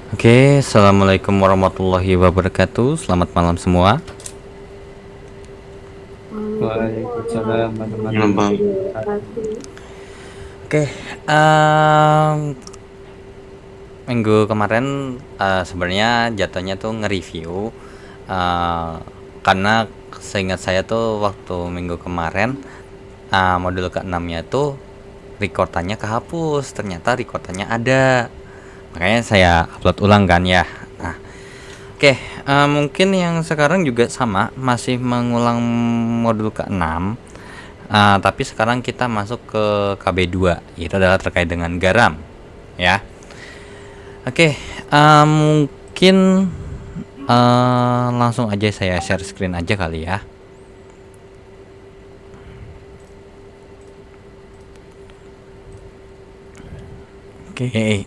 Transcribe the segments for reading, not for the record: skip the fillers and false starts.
Oke, assalamualaikum warahmatullahi wabarakatuh. Selamat malam semua. Waalaikumsalam Waalaikumsalam warahmatullahi Bang. wabarakatuh. Oke, em, minggu kemarin sebenarnya jatuhnya tuh nge-review, eh, karena seingat saya tuh waktu minggu kemarin modul ke-6-nya tuh recordannya kehapus. Ternyata recordannya ada, makanya saya upload ulang kan ya. Nah, oke, mungkin yang sekarang juga sama, masih mengulang modul ke-6. Tapi sekarang kita masuk ke KB2, itu adalah terkait dengan garam, ya. Oke, mungkin langsung aja saya share screen aja kali ya. Oke,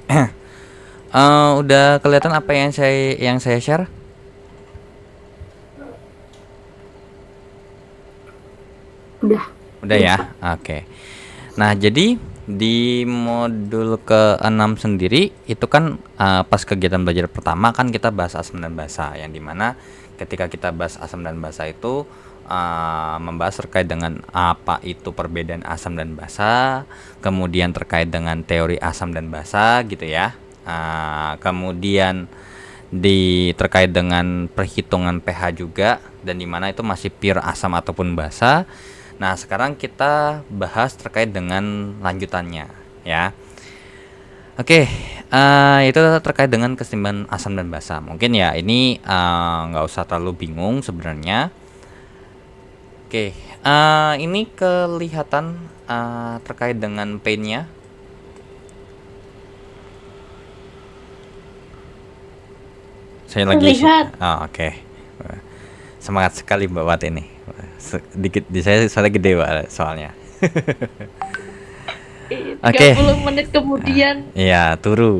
udah kelihatan apa yang saya share? Udah, Udah udah ya. Pak. Oke. Nah, jadi di modul ke-6 sendiri itu kan pas kegiatan belajar pertama kan kita bahas asam dan basa, yang dimana ketika kita bahas asam dan basa itu membahas terkait dengan apa itu perbedaan asam dan basa, kemudian terkait dengan teori asam dan basa gitu ya. Kemudian terkait dengan perhitungan pH juga, dan dimana itu masih pure asam ataupun basa. Nah, sekarang kita bahas terkait dengan lanjutannya, ya. Oke, itu terkait dengan keseimbangan asam dan basa. Mungkin ya ini nggak usah terlalu bingung sebenarnya. Oke, ini kelihatan terkait dengan paint-nya. Saya lagi Terlihat. oke. Semangat sekali Mbak Wat ini. Sedikit di saya suara gede Mbak soalnya. Tiga Oke. puluh menit kemudian. Iya, turu.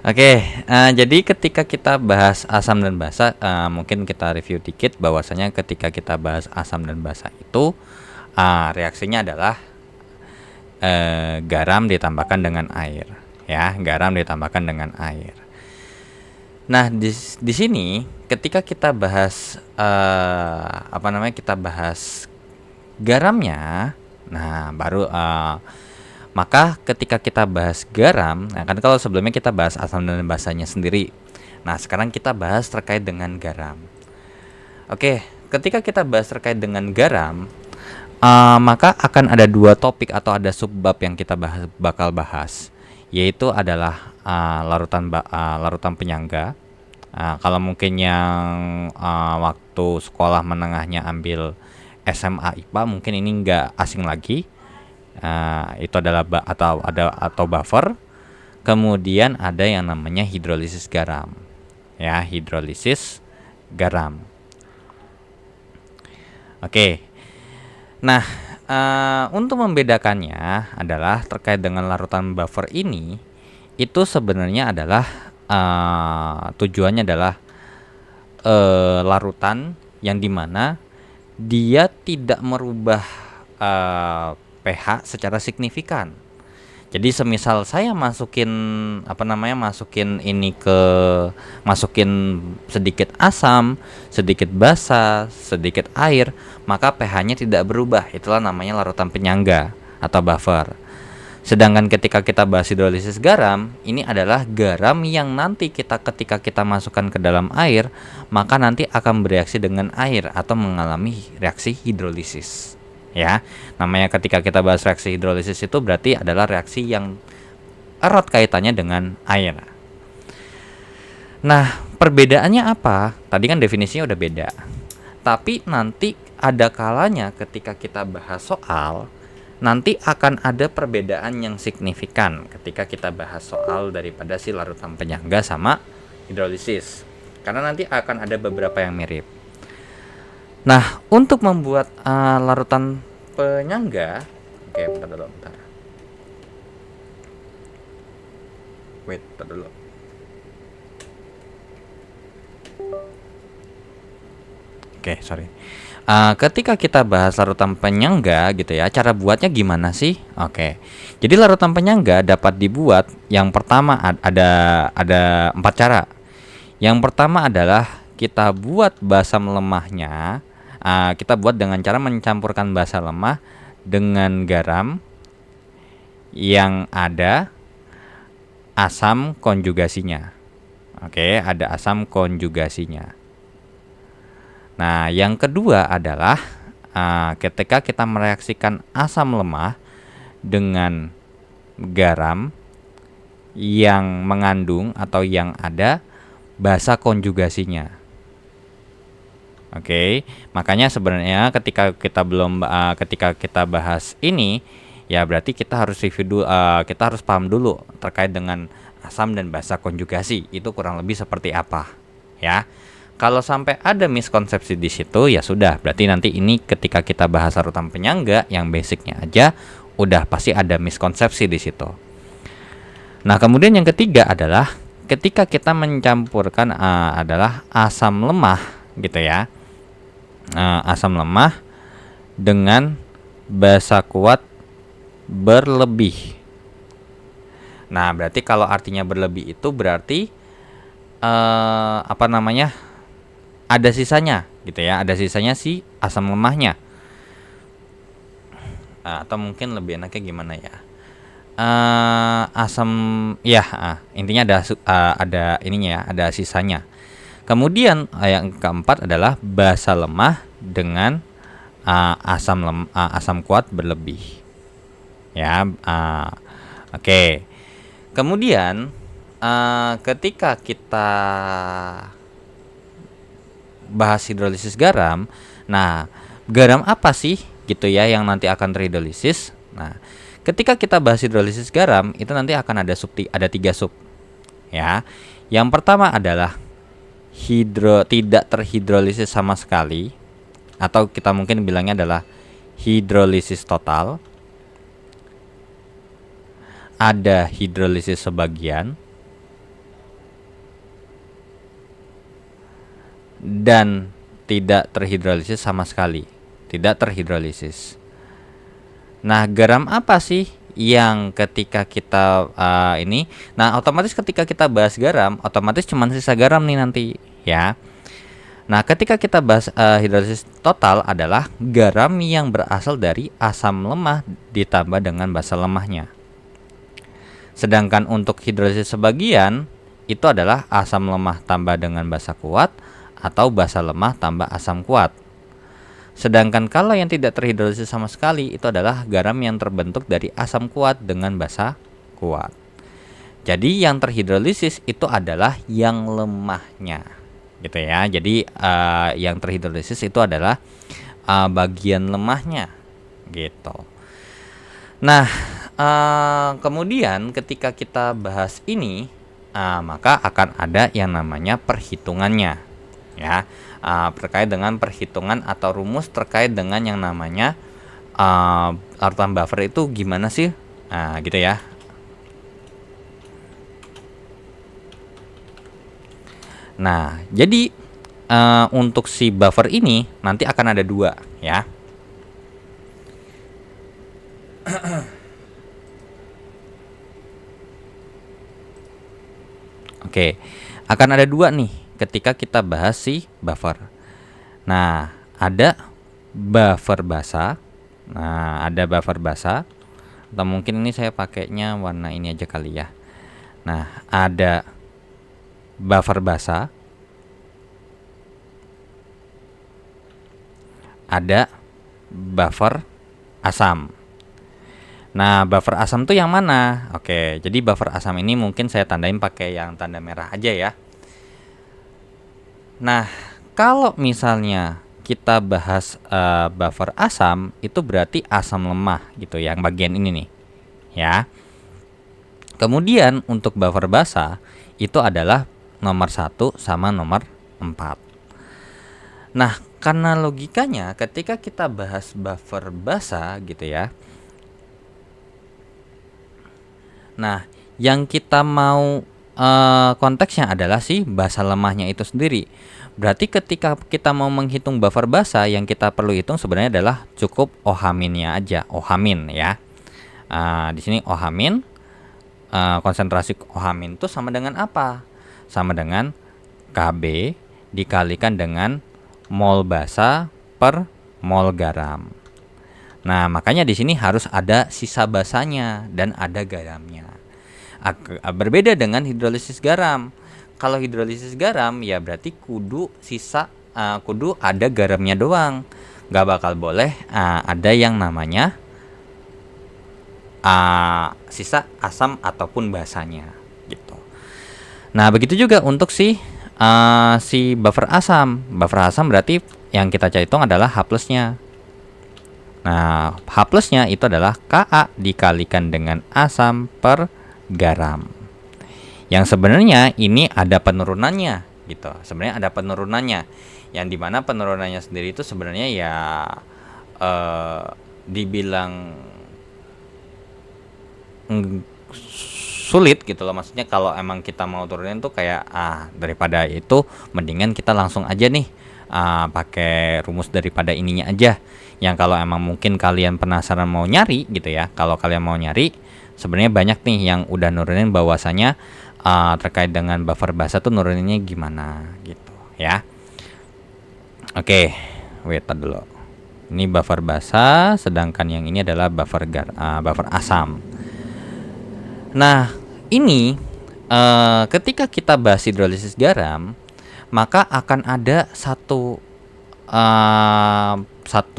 Oke, jadi ketika kita bahas asam dan basa, mungkin kita review dikit bahwasanya ketika kita bahas asam dan basa itu reaksinya adalah garam ditambahkan dengan air, ya, garam ditambahkan dengan air. Nah, di sini ketika kita bahas kita bahas garamnya, nah baru maka ketika kita bahas garam, nah kan kalau sebelumnya kita bahas asam dan basanya sendiri. Nah, sekarang kita bahas terkait dengan garam. Oke, ketika kita bahas terkait dengan garam, maka akan ada dua topik atau ada subbab yang kita bakal bahas, yaitu adalah larutan penyangga. Kalau mungkin yang waktu sekolah menengahnya ambil SMA IPA, mungkin ini nggak asing lagi. Itu adalah atau buffer. Kemudian ada yang namanya hidrolisis garam, ya, hidrolisis garam. Oke. Nah, untuk membedakannya adalah terkait dengan larutan buffer ini, itu sebenarnya adalah tujuannya adalah larutan yang dimana dia tidak merubah pH secara signifikan. Jadi semisal saya masukin sedikit asam, sedikit basa, sedikit air, maka pH-nya tidak berubah. Itulah namanya larutan penyangga atau buffer. Sedangkan ketika kita bahas hidrolisis garam, ini adalah garam yang nanti ketika kita masukkan ke dalam air, maka nanti akan bereaksi dengan air atau mengalami reaksi hidrolisis. Ya, namanya ketika kita bahas reaksi hidrolisis itu berarti adalah reaksi yang erat kaitannya dengan air. Nah, perbedaannya apa? Tadi kan definisinya udah beda. Tapi nanti ada kalanya ketika kita bahas soal, nanti akan ada perbedaan yang signifikan ketika kita bahas soal daripada si larutan penyangga sama hidrolisis. Karena nanti akan ada beberapa yang mirip. Nah, untuk membuat larutan penyangga, oke, bentar dulu, bentar. Wait, bentar dulu. Oke, sorry. Ketika kita bahas larutan penyangga gitu ya, cara buatnya gimana sih? Oke. Jadi larutan penyangga dapat dibuat, yang pertama ada 4 cara. Yang pertama adalah kita buat basa lemahnya. Kita buat dengan cara mencampurkan basa lemah dengan garam yang ada asam konjugasinya. Oke, ada asam konjugasinya. Nah, yang kedua adalah ketika kita mereaksikan asam lemah dengan garam yang mengandung atau yang ada basa konjugasinya. Oke, makanya sebenarnya ketika kita bahas ini, ya berarti kita harus review dulu, kita harus paham dulu terkait dengan asam dan basa konjugasi itu kurang lebih seperti apa, ya. Kalau sampai ada miskonsepsi di situ, ya sudah, berarti nanti ini ketika kita bahas larutan penyangga yang basicnya aja, udah pasti ada miskonsepsi di situ. Nah, kemudian yang ketiga adalah ketika kita mencampurkan adalah asam lemah, gitu ya, asam lemah dengan basa kuat berlebih. Nah, berarti kalau artinya berlebih itu berarti ada sisanya gitu ya, ada sisanya si asam lemahnya. Atau mungkin lebih enaknya gimana ya, asam ya, intinya ada ininya ya, ada sisanya. Kemudian yang keempat adalah basa lemah dengan asam kuat berlebih ya. Oke. Kemudian ketika kita bahas hidrolisis garam, nah garam apa sih gitu ya yang nanti akan terhidrolisis? Nah, ketika kita bahas hidrolisis garam itu nanti akan ada 3 sub ya. Yang pertama adalah tidak terhidrolisis sama sekali, atau kita mungkin bilangnya adalah hidrolisis total. Ada hidrolisis sebagian, dan tidak terhidrolisis sama sekali, tidak terhidrolisis. Nah, garam apa sih yang ketika kita ini, nah otomatis ketika kita bahas garam, otomatis cuma sisa garam nih nanti ya. Nah, ketika kita bahas hidrolisis total adalah garam yang berasal dari asam lemah ditambah dengan basa lemahnya. Sedangkan untuk hidrolisis sebagian itu adalah asam lemah tambah dengan basa kuat atau basa lemah tambah asam kuat. Sedangkan kalau yang tidak terhidrolisis sama sekali itu adalah garam yang terbentuk dari asam kuat dengan basa kuat. Jadi yang terhidrolisis itu adalah yang lemahnya, gitu ya. Jadi yang terhidrolisis itu adalah bagian lemahnya, gitu. Nah, kemudian ketika kita bahas ini, maka akan ada yang namanya perhitungannya, ya, terkait dengan perhitungan atau rumus terkait dengan yang namanya larutan buffer itu gimana sih, gitu ya. Nah, jadi untuk si buffer ini nanti akan ada 2 ya. Oke, akan ada 2 nih ketika kita bahas si buffer. Nah, ada buffer basa. Nah, ada buffer basa. Atau mungkin ini saya pakainya warna ini aja kali ya. Nah, ada buffer basa. Ada buffer asam. Nah, buffer asam tuh yang mana? Oke, jadi buffer asam ini mungkin saya tandain pakai yang tanda merah aja ya. Nah, kalau misalnya kita bahas buffer asam, itu berarti asam lemah gitu, yang bagian ini nih, ya. Kemudian untuk buffer basa itu adalah nomor 1 sama nomor 4. Nah, karena logikanya ketika kita bahas buffer basa gitu ya. Nah, yang kita mau konteksnya adalah si basa lemahnya itu sendiri. Berarti ketika kita mau menghitung buffer basa, yang kita perlu hitung sebenarnya adalah cukup OH-nya aja, OH- ya. Di sini OH-, konsentrasi OH- itu sama dengan apa? Sama dengan Kb dikalikan dengan mol basa per mol garam. Nah, makanya di sini harus ada sisa basanya dan ada garamnya. Berbeda dengan hidrolisis garam. Kalau hidrolisis garam ya berarti kudu ada garamnya doang. Gak bakal boleh ada yang namanya sisa asam ataupun basanya gitu. Nah, begitu juga untuk si buffer asam. Buffer asam berarti yang kita hitung adalah H+-nya. Nah, H+-nya itu adalah Ka dikalikan dengan asam per garam. Yang sebenarnya ini ada penurunannya gitu. Sebenarnya ada penurunannya. Yang dimana penurunannya sendiri itu sebenarnya ya dibilang sulit gitu loh. Maksudnya kalau emang kita mau turunin tuh kayak daripada itu mendingan kita langsung aja nih pakai rumus daripada ininya aja. Yang kalau emang mungkin kalian penasaran mau nyari gitu ya. Kalau kalian mau nyari sebenarnya banyak nih yang udah nurunin bahwasanya terkait dengan buffer basa tuh nuruninnya gimana gitu ya. Oke, wait dulu. Ini buffer basa, sedangkan yang ini adalah buffer asam. Nah, ini ketika kita bahas hidrolisis garam, maka akan ada satu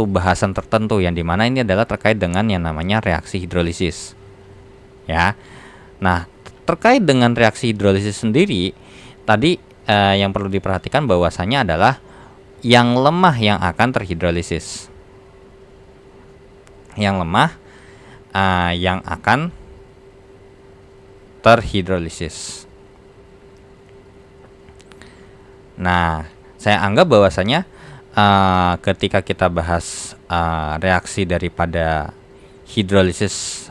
bahasan tertentu yang dimana ini adalah terkait dengan yang namanya reaksi hidrolisis ya. Nah, terkait dengan reaksi hidrolisis sendiri tadi yang perlu diperhatikan bahwasanya adalah yang lemah yang akan terhidrolisis, yang lemah yang akan terhidrolisis. Nah, saya anggap bahwasanya ketika kita bahas reaksi daripada hidrolisis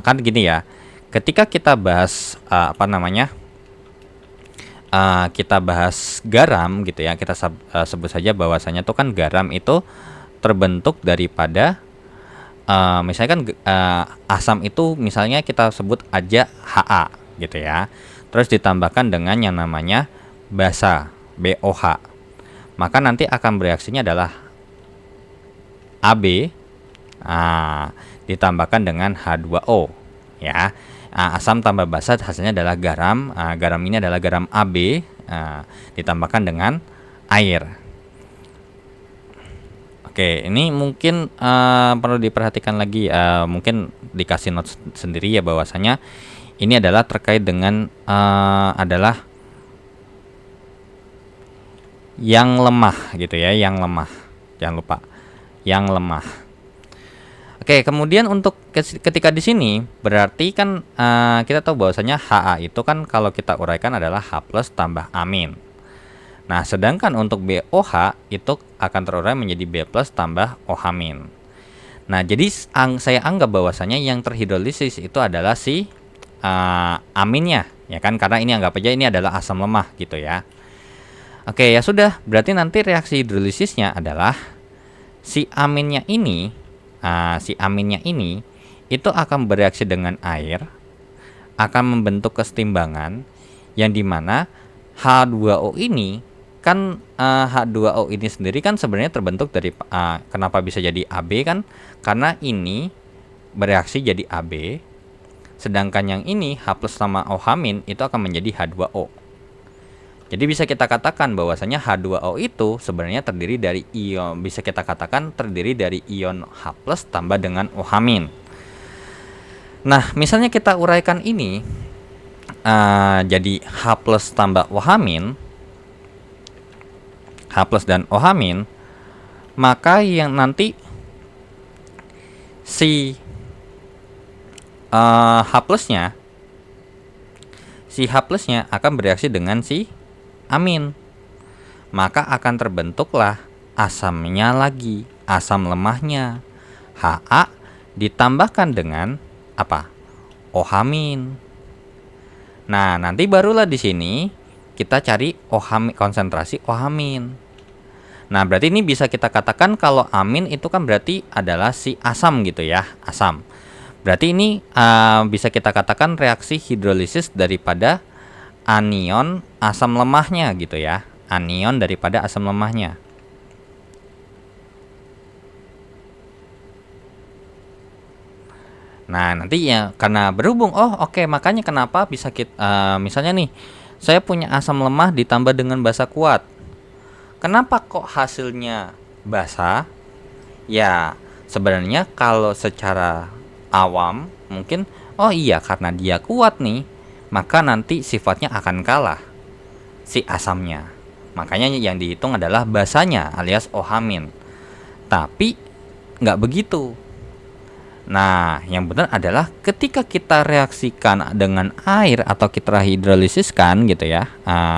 kan gini ya. Ketika kita bahas kita bahas garam gitu ya, kita sebut saja bahwasanya tuh kan garam itu terbentuk daripada misalnya kan asam itu misalnya kita sebut aja Ha gitu ya. Terus ditambahkan dengan yang namanya basa, BOH. Maka nanti akan bereaksinya adalah AB ditambahkan dengan H2O ya. Asam tambah basa hasilnya adalah garam. Garam ini adalah garam AB ditambahkan dengan air. Oke, ini mungkin perlu diperhatikan lagi, mungkin dikasih notes sendiri ya bahwasanya ini adalah terkait dengan adalah yang lemah gitu ya, yang lemah. Jangan lupa, yang lemah. Oke, kemudian untuk ketika di sini berarti kan kita tahu bahwasanya Ha itu kan kalau kita uraikan adalah H+ tambah amin. Nah, sedangkan untuk BOH itu akan terurai menjadi B+ tambah OH-. Nah, jadi saya anggap bahwasanya yang terhidrolisis itu adalah si aminnya, ya kan? Karena ini anggap aja ini adalah asam lemah gitu ya. Oke, ya sudah. Berarti nanti reaksi hidrolisisnya adalah si aminnya ini, itu akan bereaksi dengan air, akan membentuk kesetimbangan yang dimana H2O ini kan H2O ini sendiri kan sebenarnya terbentuk dari kenapa bisa jadi AB kan karena ini bereaksi jadi AB, sedangkan yang ini H+ sama OH- itu akan menjadi H2O. Jadi bisa kita katakan bahwasanya H2O itu sebenarnya terdiri dari ion, bisa kita katakan terdiri dari ion H+ tambah dengan OH-. Nah, misalnya kita uraikan ini jadi H+ tambah OH-, H+ dan OH-, maka yang nanti si H+-nya akan bereaksi dengan si amin. Maka akan terbentuklah asamnya lagi, asam lemahnya. Ha ditambahkan dengan apa? OH-. Nah, nanti barulah di sini kita cari konsentrasi OH-. Nah, berarti ini bisa kita katakan kalau amin itu kan berarti adalah si asam gitu ya, asam. Berarti ini bisa kita katakan reaksi hidrolisis daripada anion asam lemahnya gitu ya, anion daripada asam lemahnya. Nah, nanti ya karena berhubung, makanya kenapa bisa kita misalnya nih, saya punya asam lemah ditambah dengan basa kuat. Kenapa kok hasilnya basa? Ya, sebenarnya kalau secara awam mungkin iya karena dia kuat nih, maka nanti sifatnya akan kalah si asamnya. Makanya yang dihitung adalah basanya alias OH-. Tapi nggak begitu. Nah, yang benar adalah ketika kita reaksikan dengan air atau kita hidrolisiskan gitu ya,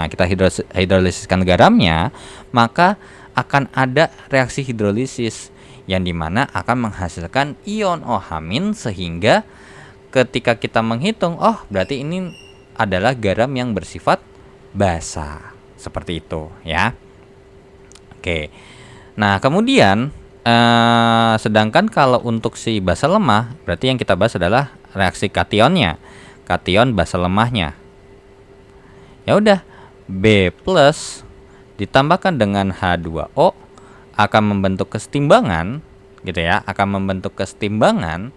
kita hidrolisiskan garamnya, maka akan ada reaksi hidrolisis yang dimana akan menghasilkan ion OH- sehingga ketika kita menghitung, berarti ini adalah garam yang bersifat basa, seperti itu ya. Oke, nah kemudian sedangkan kalau untuk si basa lemah, berarti yang kita bahas adalah reaksi kationnya, kation basa lemahnya. Ya udah, B+ ditambahkan dengan H2O akan membentuk kesetimbangan gitu ya, akan membentuk kesetimbangan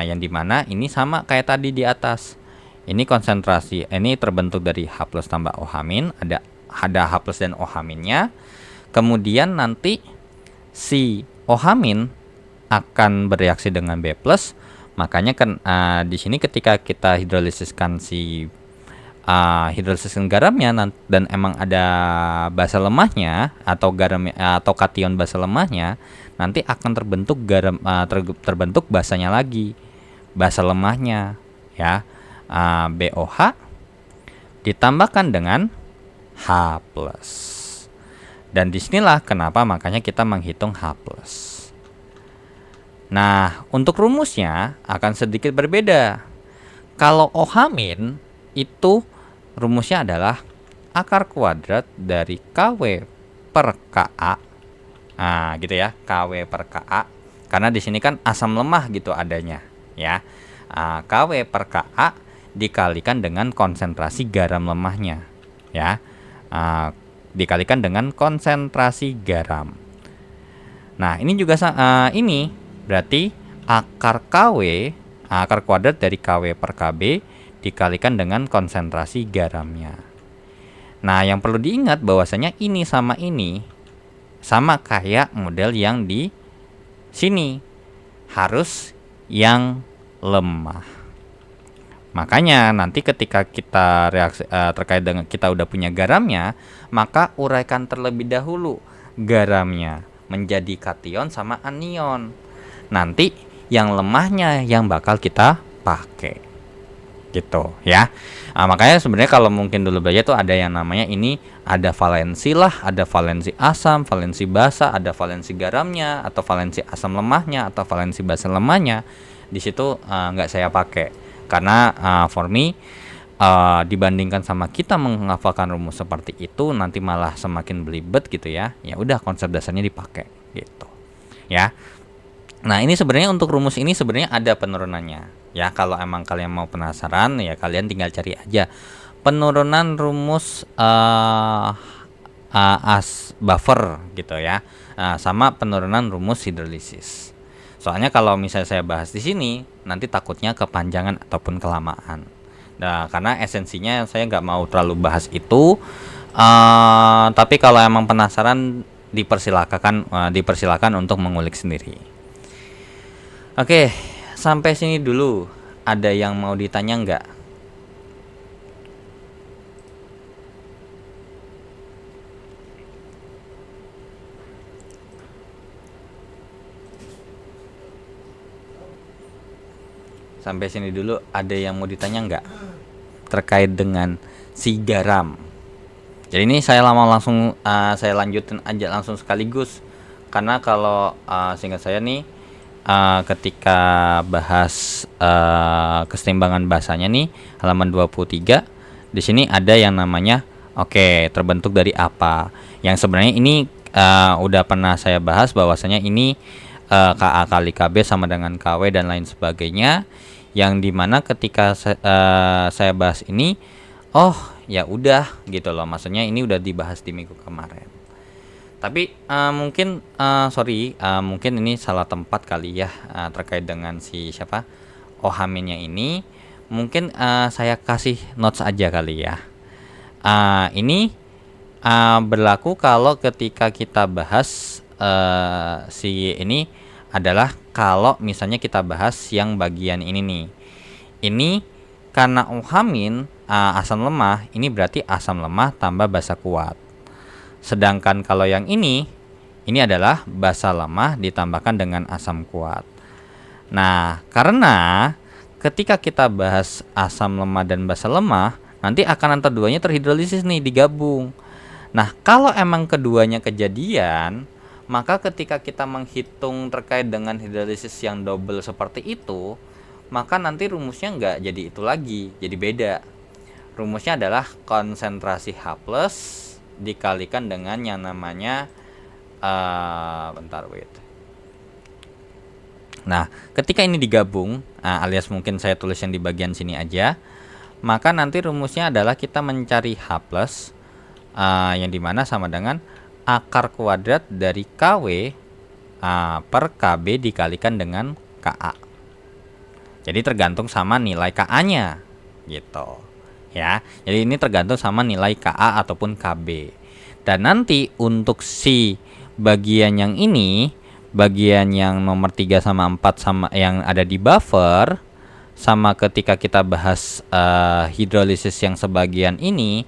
yang dimana ini sama kayak tadi di atas. Ini konsentrasi, ini terbentuk dari H+ tambah OH-, ada H+ dan OH-nya. Kemudian nanti si OH- akan bereaksi dengan B+, makanya kan di sini ketika kita hidrolisiskan si hidrolisiskan garamnya dan emang ada basa lemahnya atau garam atau kation basa lemahnya, nanti akan terbentuk terbentuk basanya lagi, basa lemahnya ya, BOH ditambahkan dengan H+. Dan disinilah kenapa makanya kita menghitung H+. Nah, untuk rumusnya akan sedikit berbeda. Kalau OH- itu rumusnya adalah akar kuadrat dari KW per Ka. Nah, gitu ya, KW per Ka. Karena di sini kan asam lemah gitu adanya, ya. KW per Ka dikalikan dengan konsentrasi garam lemahnya, ya. Dikalikan dengan konsentrasi garam. Nah, ini juga ini berarti akar KW, akar kuadrat dari KW per Kb dikalikan dengan konsentrasi garamnya. Nah, yang perlu diingat bahwasanya ini sama kayak model yang di sini, harus yang lemah. Makanya nanti ketika kita reaksi terkait dengan kita udah punya garamnya, maka uraikan terlebih dahulu garamnya menjadi kation sama anion. Nanti yang lemahnya yang bakal kita pakai, gitu ya. Makanya sebenarnya kalau mungkin dulu belajar tuh ada yang namanya ini, ada valensi lah, ada valensi asam, valensi basa, ada valensi garamnya atau valensi asam lemahnya atau valensi basa lemahnya. Di situ nggak saya pakai. Karena for me dibandingkan sama kita menghafalkan rumus seperti itu nanti malah semakin belibet gitu ya. Ya udah, konsep dasarnya dipakai gitu. Ya. Nah, ini sebenarnya untuk rumus ini sebenarnya ada penurunannya. Ya, kalau emang kalian mau penasaran ya kalian tinggal cari aja penurunan rumus buffer gitu ya. Sama penurunan rumus hidrolisis. Soalnya kalau misalnya saya bahas di sini, nanti takutnya kepanjangan ataupun kelamaan. Nah, karena esensinya saya nggak mau terlalu bahas itu. Tapi kalau emang penasaran, dipersilakan untuk mengulik sendiri. Oke, sampai sini dulu. Ada yang mau ditanya nggak? Sampai sini dulu ada yang mau ditanya nggak terkait dengan si garam? Jadi ini saya langsung saya lanjutin aja langsung sekaligus, karena kalau seingat saya nih ketika bahas kesetimbangan basanya nih halaman 23, di sini ada yang namanya Oke, terbentuk dari apa? Yang sebenarnya ini udah pernah saya bahas bahwasanya ini KA kali KB sama dengan KW dan lain sebagainya. Yang dimana ketika saya bahas ini, oh ya udah gitu loh. Maksudnya ini udah dibahas di minggu kemarin. Tapi mungkin sorry, mungkin ini salah tempat kali ya terkait dengan si siapa Ohaminnya ini. Mungkin saya kasih notes aja kali ya. Ini berlaku kalau ketika kita bahas si ini adalah kalau misalnya kita bahas yang bagian ini nih. Ini karena Ohamin asam lemah, ini berarti asam lemah tambah basa kuat. Sedangkan kalau yang ini adalah basa lemah ditambahkan dengan asam kuat. Nah, karena ketika kita bahas asam lemah dan basa lemah, nanti akan antara duanya terhidrolisis nih, digabung. Nah, kalau emang keduanya kejadian, maka ketika kita menghitung terkait dengan hidrolisis yang double seperti itu, maka nanti rumusnya nggak jadi itu lagi, jadi beda. Rumusnya adalah konsentrasi H plus dikalikan dengan yang namanya bentar wait. Nah, ketika ini digabung, alias mungkin saya tulis yang di bagian sini aja, maka nanti rumusnya adalah kita mencari H plus yang dimana sama dengan akar kuadrat dari KW per KB dikalikan dengan KA. Jadi tergantung sama nilai KA-nya gitu. Ya. Jadi ini tergantung sama nilai KA ataupun KB. Dan nanti untuk si bagian yang ini, bagian yang nomor 3 sama 4 sama yang ada di buffer, sama ketika kita bahas hidrolisis yang sebagian ini,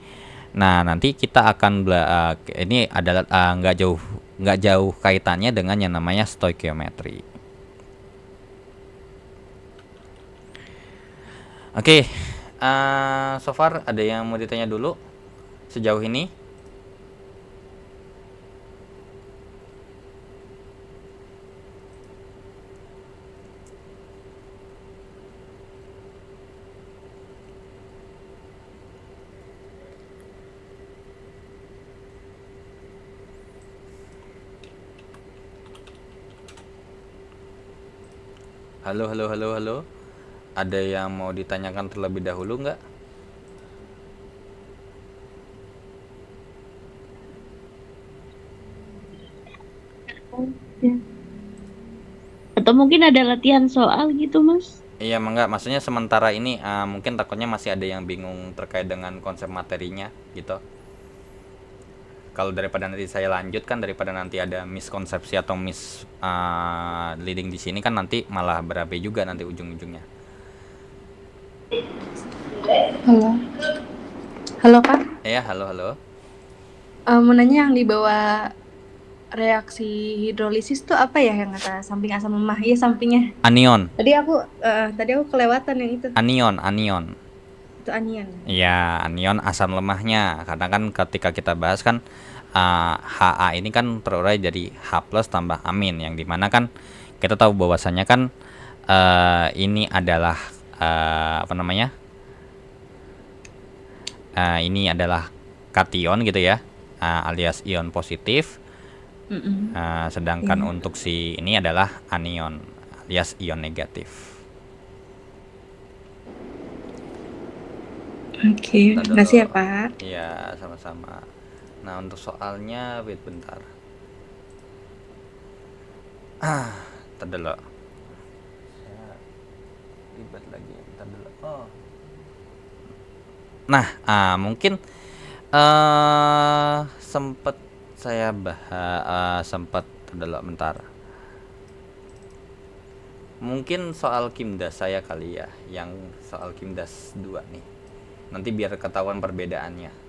nah nanti kita akan ini adalah nggak jauh kaitannya dengan yang namanya stoikiometri. Oke, so far ada yang mau ditanya dulu sejauh ini? Halo, halo, halo, halo. Ada yang mau ditanyakan terlebih dahulu nggak? Ya. Atau mungkin ada latihan soal gitu, Mas? Iya, enggak. Maksudnya sementara ini mungkin takutnya masih ada yang bingung terkait dengan konsep materinya gitu. Kalau daripada nanti saya lanjutkan, daripada nanti ada miskonsepsi atau leading di sini kan nanti malah berabe juga nanti ujung-ujungnya. Halo, halo Kak. Ya, halo, halo. Mau nanya yang di bawah reaksi hidrolisis tuh apa ya yang kata samping asam lemah? Iya sampingnya. Anion. Tadi aku kelewatan yang itu. Anion. Itu anion. Iya, anion asam lemahnya. Karena kan ketika kita bahas kan Ha ini kan terurai dari H plus tambah amin, yang dimana kan kita tahu bahwasannya kan ini adalah apa namanya? Ini adalah kation gitu ya, alias ion positif. Sedangkan Iya. untuk si ini adalah anion alias ion negatif. Oke, makasih ya Pak. Iya, sama-sama. Nah, untuk soalnya wait bentar. Bentar dulu. Saya ribet lagi. Bentar dulu. Oh. Nah, mungkin sempet saya sempet dulu bentar. Mungkin soal Kimdas saya kali ya, yang soal Kimdas 2 nih. Nanti biar ketahuan perbedaannya.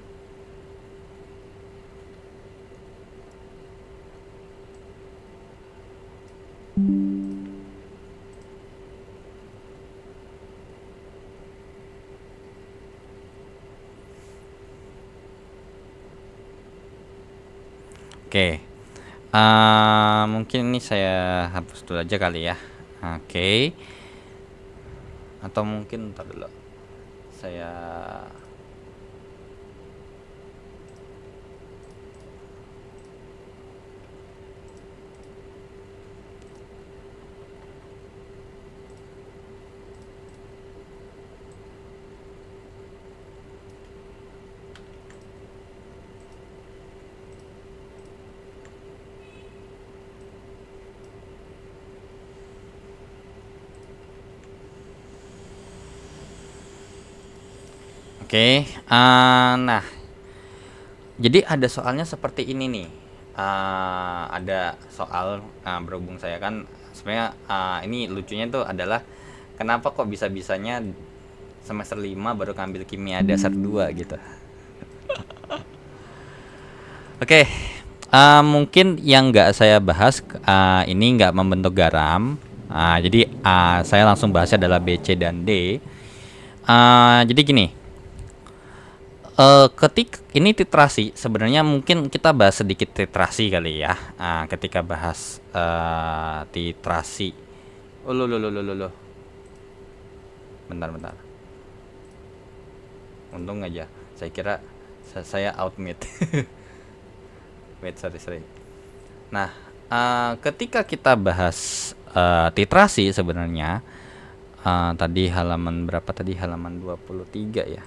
Oke. Mungkin ini saya hapus dulu aja kali ya. Oke. Atau mungkin ntar dulu. Saya Oke, nah, jadi ada soalnya seperti ini nih. Ada soal berhubung saya kan sebenarnya ini lucunya tuh adalah kenapa kok bisa-bisanya semester 5 baru ngambil kimia dasar 2 gitu. Oke, mungkin yang nggak saya bahas ini nggak membentuk garam. Jadi saya langsung bahasnya adalah B, C, dan D. Jadi gini, ketik ini titrasi sebenarnya mungkin kita bahas sedikit titrasi kali ya. Ketika bahas titrasi, oh lo, bentar. Untung aja, saya kira saya out mute. Wait, sorry. Nah, ketika kita bahas titrasi sebenarnya tadi halaman berapa tadi? Halaman 23 ya.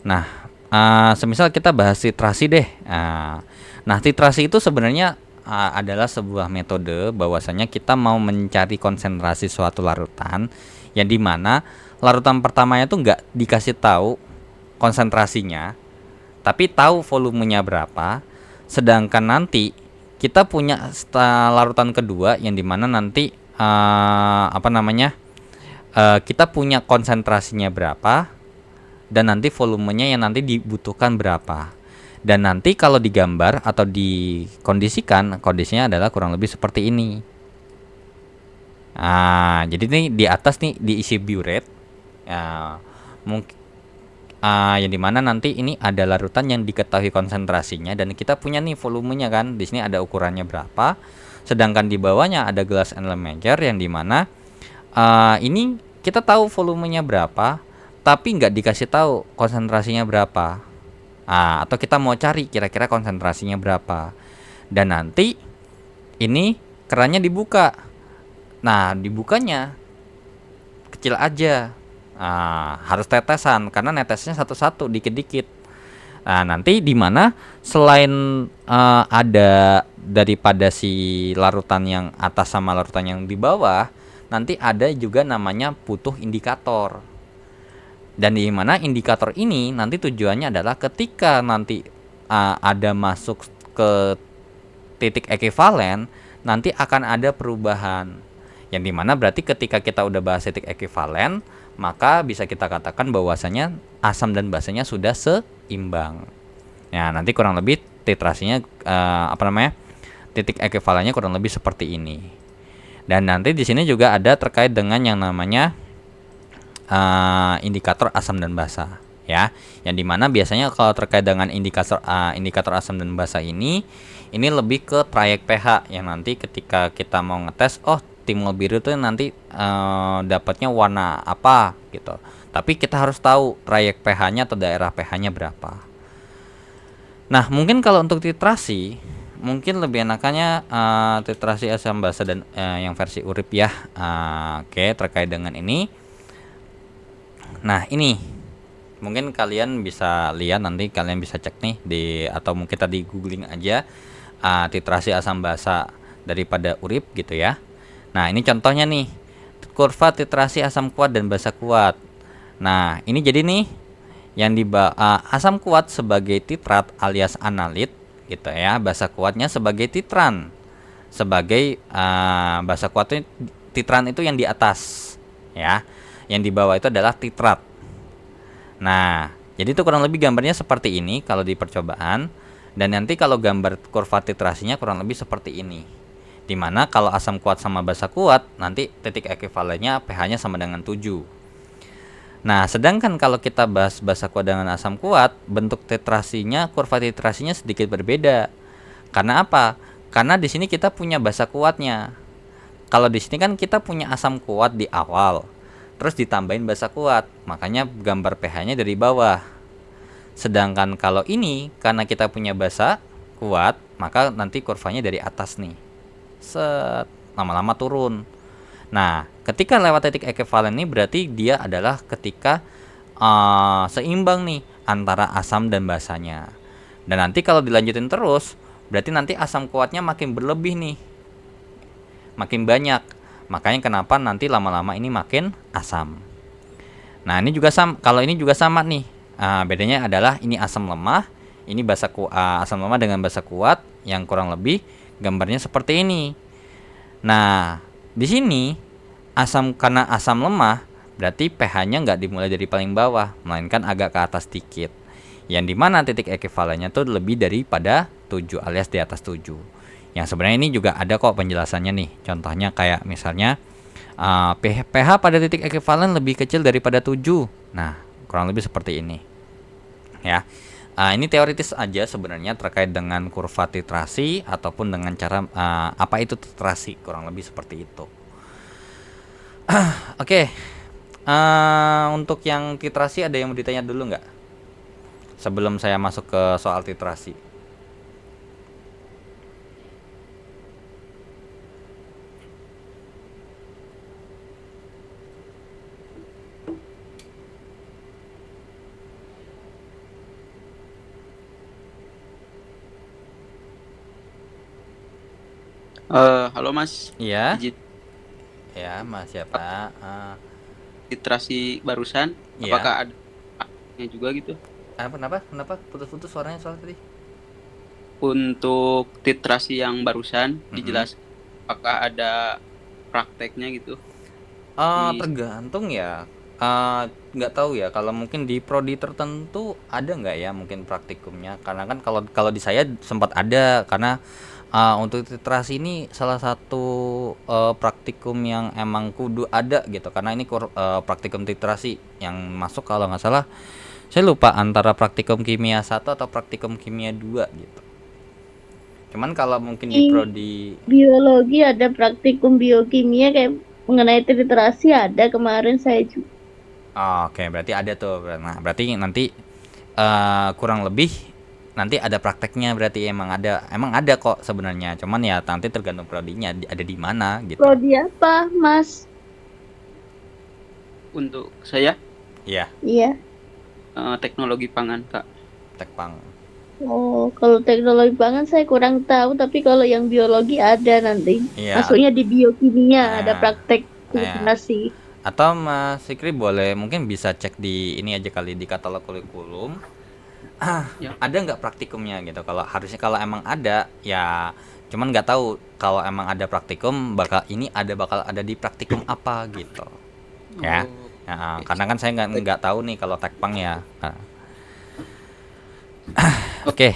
Nah, semisal kita bahas titrasi deh. Nah, titrasi itu sebenarnya adalah sebuah metode bahwasanya kita mau mencari konsentrasi suatu larutan yang dimana larutan pertamanya tuh nggak dikasih tahu konsentrasinya, tapi tahu volumenya berapa. Sedangkan nanti kita punya larutan kedua yang dimana nanti kita punya konsentrasinya berapa dan nanti volumenya yang nanti dibutuhkan berapa. Dan nanti kalau digambar atau dikondisikan, kondisinya adalah kurang lebih seperti ini. Jadi nih di atas nih diisi burette. Mungkin yang dimana nanti ini ada larutan yang diketahui konsentrasinya dan kita punya nih volumenya kan. Di sini ada ukurannya berapa. Sedangkan di bawahnya ada glass and measure yang dimana ini kita tahu volumenya berapa, tapi nggak dikasih tahu konsentrasinya berapa. Atau kita mau cari kira-kira konsentrasinya berapa. Dan nanti ini kerannya dibuka. Nah, dibukanya kecil aja. Harus tetesan karena netesnya satu-satu dikit-dikit. Nah, nanti di mana selain ada daripada si larutan yang atas sama larutan yang di bawah, nanti ada juga namanya putuh indikator. Dan di mana indikator ini nanti tujuannya adalah ketika nanti ada masuk ke titik ekivalen, nanti akan ada perubahan. Yang dimana berarti ketika kita udah bahas titik ekivalen, maka bisa kita katakan bahwasanya asam dan basanya sudah seimbang. Ya, nanti kurang lebih titrasinya titik ekivalennya kurang lebih seperti ini. Dan nanti di sini juga ada terkait dengan yang namanya indikator asam dan basa, ya. Yang dimana biasanya kalau terkait dengan indikator asam dan basa ini lebih ke trayek pH yang nanti ketika kita mau ngetes, timbul biru itu nanti dapatnya warna apa gitu. Tapi kita harus tahu trayek pH-nya atau daerah pH-nya berapa. Nah, mungkin kalau untuk titrasi mungkin lebih enakannya titrasi asam basa dan yang versi urip ya. Oke, terkait dengan ini. Nah, ini mungkin kalian bisa lihat, nanti kalian bisa cek nih atau mungkin tadi googling aja titrasi asam basa daripada urip gitu ya. Nah, ini contohnya nih, kurva titrasi asam kuat dan basa kuat. Nah, ini jadi nih yang asam kuat sebagai titrat alias analit gitu ya, basa kuatnya sebagai titran. Sebagai basa kuatnya titran itu yang di atas ya. Yang di bawah itu adalah titrat. Nah, jadi itu kurang lebih gambarnya seperti ini kalau di percobaan. Dan nanti kalau gambar kurva titrasinya kurang lebih seperti ini. Dimana kalau asam kuat sama basa kuat, nanti titik ekivalennya pH-nya sama dengan 7. Nah, sedangkan kalau kita bahas basa kuat dengan asam kuat, bentuk titrasinya, kurva titrasinya sedikit berbeda. Karena apa? Karena di sini kita punya basa kuatnya. Kalau di sini kan kita punya asam kuat di awal, terus ditambahin basa kuat, makanya gambar pH-nya dari bawah. Sedangkan kalau ini karena kita punya basa kuat, maka nanti kurvanya dari atas nih. Lama-lama turun. Nah, ketika lewat titik ekivalen ini berarti dia adalah ketika seimbang nih antara asam dan basanya. Dan nanti kalau dilanjutin terus, berarti nanti asam kuatnya makin berlebih nih. Makin banyak. Makanya kenapa nanti lama-lama ini makin asam. Nah, ini juga sama. Kalau ini juga sama nih. Bedanya adalah ini asam lemah, ini asam lemah dengan basa kuat yang kurang lebih gambarnya seperti ini. Nah, di sini karena asam lemah berarti pH-nya nggak dimulai dari paling bawah, melainkan agak ke atas dikit. Yang dimana titik ekuivalennya tuh lebih daripada 7 alias di atas 7. Yang sebenarnya ini juga ada kok penjelasannya nih. Contohnya kayak misalnya pH pada titik ekuivalen lebih kecil daripada 7. Nah, kurang lebih seperti ini. Ya. Ini teoritis aja sebenarnya terkait dengan kurva titrasi ataupun dengan cara apa itu titrasi, kurang lebih seperti itu. Oke. Untuk yang titrasi ada yang mau ditanya dulu nggak? Sebelum saya masuk ke soal titrasi. Halo Mas, Iya. izin Ya, Mas siapa? titrasi barusan, Iya. apakah ada nya juga gitu? Kenapa? Putus-putus suaranya soal tadi. Untuk titrasi yang barusan dijelas, apakah ada prakteknya gitu? Tergantung ya. Nggak tahu ya. Kalau mungkin di prodi tertentu ada nggak ya mungkin praktikumnya? Karena kan kalau di saya sempat ada karena untuk titrasi ini salah satu praktikum yang emang kudu ada gitu. Karena ini praktikum titrasi yang masuk kalau nggak salah. Saya lupa antara praktikum kimia 1 atau praktikum kimia 2 gitu. Cuman kalau mungkin di prodi biologi ada praktikum biokimia kayak mengenai titrasi ada kemarin saya juga. Oke, berarti ada tuh. Nah, berarti nanti kurang lebih nanti ada prakteknya, berarti emang ada kok sebenarnya. Cuman ya nanti tergantung prodinya ada di mana gitu. Prodi apa, Mas? Untuk saya Iya, teknologi pangan Kak. tekpang. Oh, kalau teknologi pangan saya kurang tahu, tapi kalau yang biologi ada nanti. Iya. Masuknya di biokimia ada praktek Iya. titrasi. Atau Mas Fikri boleh mungkin bisa cek di ini aja kali di katalog kurikulum. Ya. Ada nggak praktikumnya gitu? Kalau emang ada ya, cuman nggak tahu kalau emang ada praktikum bakal ada di praktikum apa gitu. Ya. Oh, Karena kan saya nggak tahu nih kalau tekpang ya. Oke.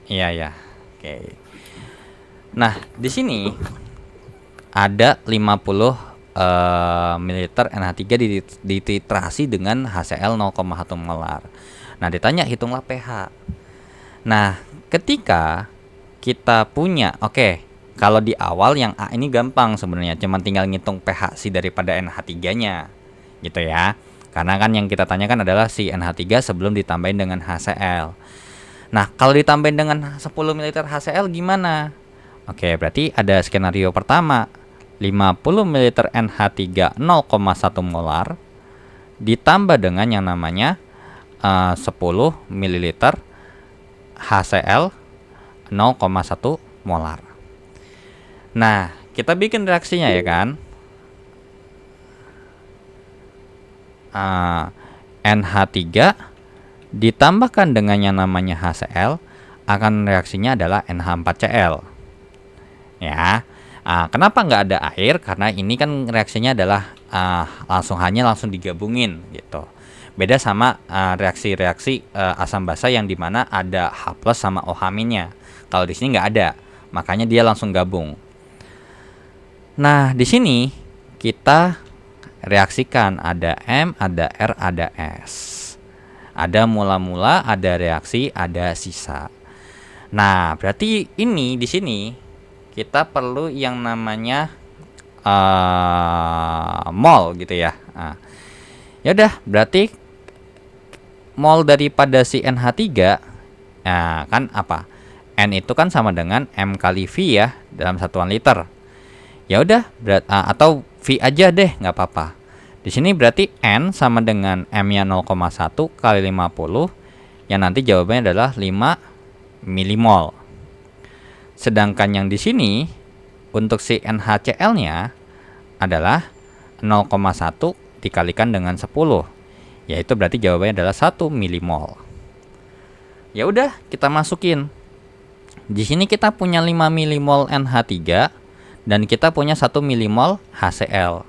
Iya. Oke. Nah, di sini ada 50 ml NH3 dititrasi dengan HCl 0,1 molar. Nah, ditanya hitunglah pH. Nah, ketika kita punya, kalau di awal yang A ini gampang sebenarnya, cuman tinggal ngitung pH si daripada NH3-nya. Gitu ya. Karena kan yang kita tanyakan adalah si NH3 sebelum ditambahin dengan HCl. Nah, kalau ditambahin dengan 10 ml HCl gimana? Oke, berarti ada skenario pertama. 50 ml NH3 0,1 molar ditambah dengan yang namanya 10 ml HCl 0,1 molar. Nah, kita bikin reaksinya ya kan. NH3 ditambahkan dengan yang namanya HCl, akan reaksinya adalah NH4Cl. Ya. Kenapa nggak ada air? Karena ini kan reaksinya adalah langsung digabungin gitu. Beda sama reaksi-reaksi asam basa yang dimana ada H+ sama OH-nya. Kalau di sini nggak ada, makanya dia langsung gabung. Nah, di sini kita reaksikan ada M, ada R, ada S. Ada mula-mula, ada reaksi, ada sisa. Nah, berarti ini di sini kita perlu yang namanya mol gitu ya. Ya udah, berarti mol daripada si NH3 kan apa? N itu kan sama dengan M kali V ya dalam satuan liter. Ya udah, atau V aja deh, nggak apa-apa. Di sini berarti N sama dengan M-nya 0,1 kali 50, yang nanti jawabannya adalah 5 milimol. Sedangkan yang di sini untuk si NaCl-nya adalah 0,1 dikalikan dengan 10, Yaitu berarti jawabannya adalah 1 milimol. Ya udah, kita masukin. Di sini kita punya 5 milimol NH3 dan kita punya 1 milimol HCl.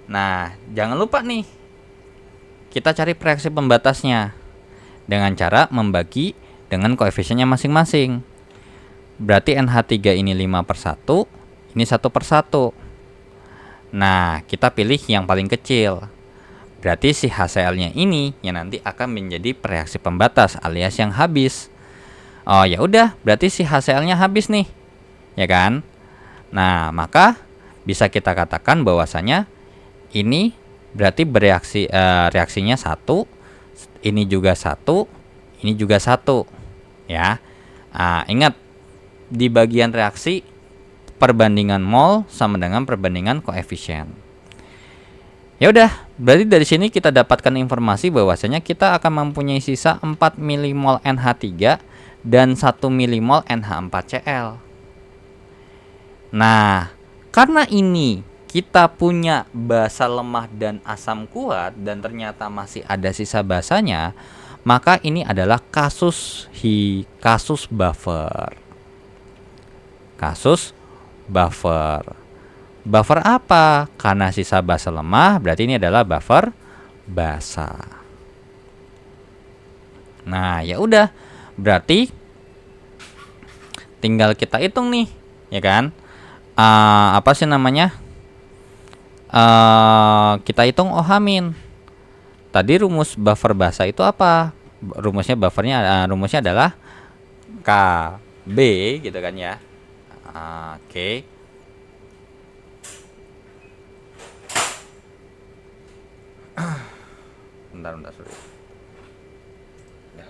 Nah, jangan lupa nih, kita cari reaksi pembatasnya dengan cara membagi dengan koefisiennya masing-masing. Berarti NH3 ini 5/1, ini 1/1. Nah, kita pilih yang paling kecil. Berarti si HCl-nya ini yang nanti akan menjadi reaksi pembatas alias yang habis. Oh ya udah, berarti si HCl-nya habis nih, ya kan? Nah, maka bisa kita katakan bahwasanya ini berarti bereaksi, reaksinya 1, ini juga 1, ini juga 1, ya. Ingat, di bagian reaksi perbandingan mol sama dengan perbandingan koefisien. Ya udah, berarti dari sini kita dapatkan informasi bahwasanya kita akan mempunyai sisa 4 milimol NH3 dan 1 milimol NH4Cl. Nah, karena ini kita punya basa lemah dan asam kuat dan ternyata masih ada sisa basanya, maka ini adalah kasus buffer. Kasus buffer. Buffer apa? Karena sisa basa lemah, berarti ini adalah buffer basa. Nah, ya udah. Berarti tinggal kita hitung nih, ya kan? Apa sih namanya? Kita hitung OH-. Tadi rumus buffer basa itu apa? Rumusnya rumusnya adalah KB gitu kan ya. Oke. Bentar, sorry. Ya.